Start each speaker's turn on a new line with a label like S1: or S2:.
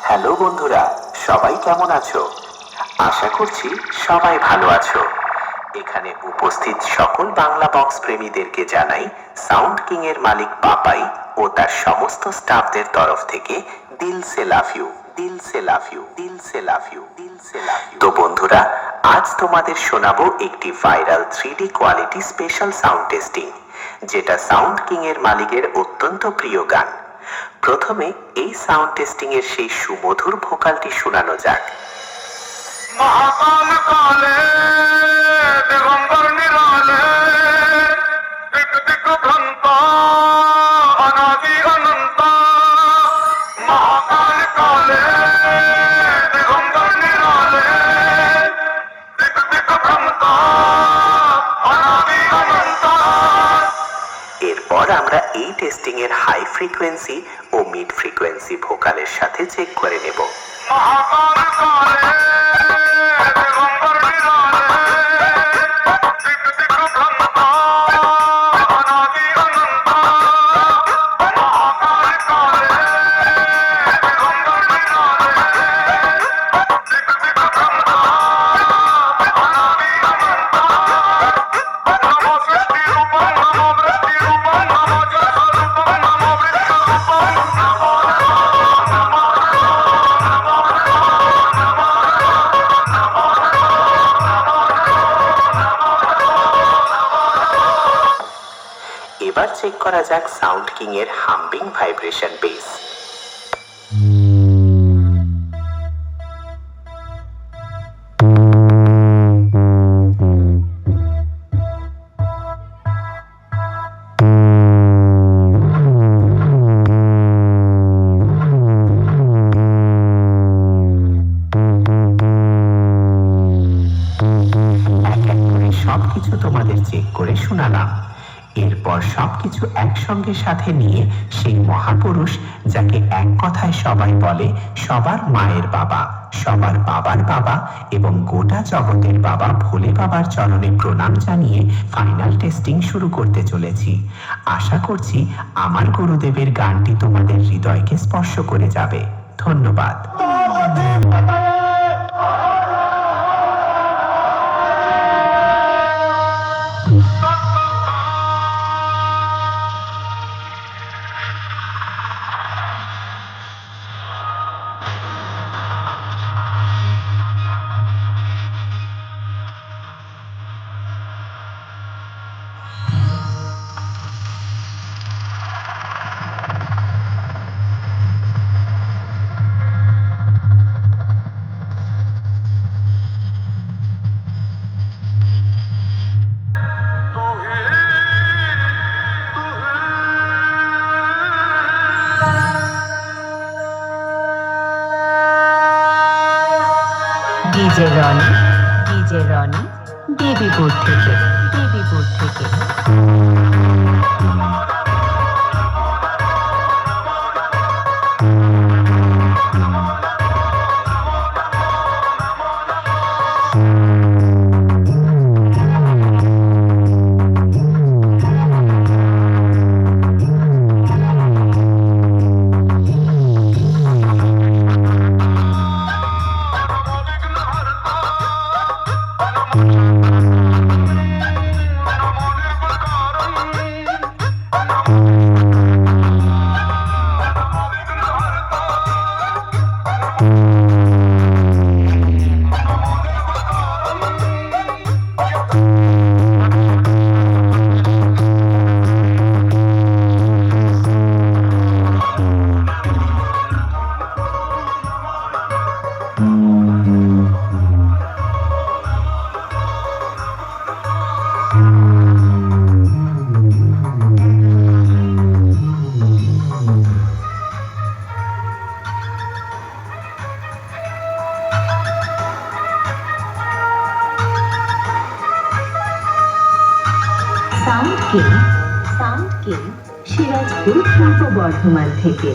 S1: Hello বন্ধুরা, সবাই কেমন আছো? আশা করছি সবাই ভালো আছো। এখানে উপস্থিত সকল বাংলা বক্স প্রেমীদেরকে জানাই সাউন্ড কিং এর মালিক পাপাই ও তার সমস্ত স্টাফদের তরফ থেকে দিল সে লাভ ইউ, দিল সে লাভ ইউ, দিল সে লাভ ইউ, দিল সে লাভ ইউ। তো বন্ধুরা, আজ তোমাদের শোনাবো একটি viral 3D quality special sound testing, যেটা সাউন্ড কিং এর মালিকের অত্যন্ত প্রিয় গান। প্রথমে এই সাউন্ড টেস্টিং এর সেই সুমধুর ভোকালটি শোনানো যাক।
S2: মহাকাল কালে দিগম্বর নিরালে দিক দিক ভ্রান্ত অনাদি অনন্ত। মহাকাল কালে দিগম্বর নিরালে দিক দিক ভ্রান্ত অনাদি অনন্ত।
S1: এরপর আমরা এই টেস্টিং এর হাই ফ্রিকোয়েন্সি ও মিড ফ্রিকোয়েন্সি ভোকালের সাথে চেক করে নেব।
S2: মহাকাল কালে দিগম্বর নিরালে দিক দিক ভ্রান্ত অনাদি অনন্ত। মহাকাল কালে দিগম্বর নিরালে দিক দিক ভ্রান্ত অনাদি অনন্ত। নমো সৃষ্টি রূপং নমো বৃষ্টি রূপং নমো জল স্বরূপং নমো বৃক্ষ রূপং নমো
S1: এবার চেক করা যাক সাউন্ড কিং এর হাম্বিং ভাইব্রেশন বেস। সবকিছু তোমাদের চেক করে শোনালাম। এরপর সবকিছু একসঙ্গে সাথে নিয়ে সেই মহাপুরুষ, যাকে এক কথায় সবাই বলে সবার মায়ের বাবা, সবার বাবার বাবা এবং গোটা জগতের বাবা ভোলে বাবার চরণে প্রণাম জানিয়ে ফাইনাল টেস্টিং শুরু করতে চলেছি। আশা করছি আমার গুরুদেবের গানটি তোমাদের হৃদয়কে স্পর্শ করে যাবে। ধন্যবাদ।
S3: ডিজে রনি দেবীপুর থেকে।
S2: নমো
S3: সাউন্ড কিং সিরাজপুর পূর্ব বর্ধমান থেকে।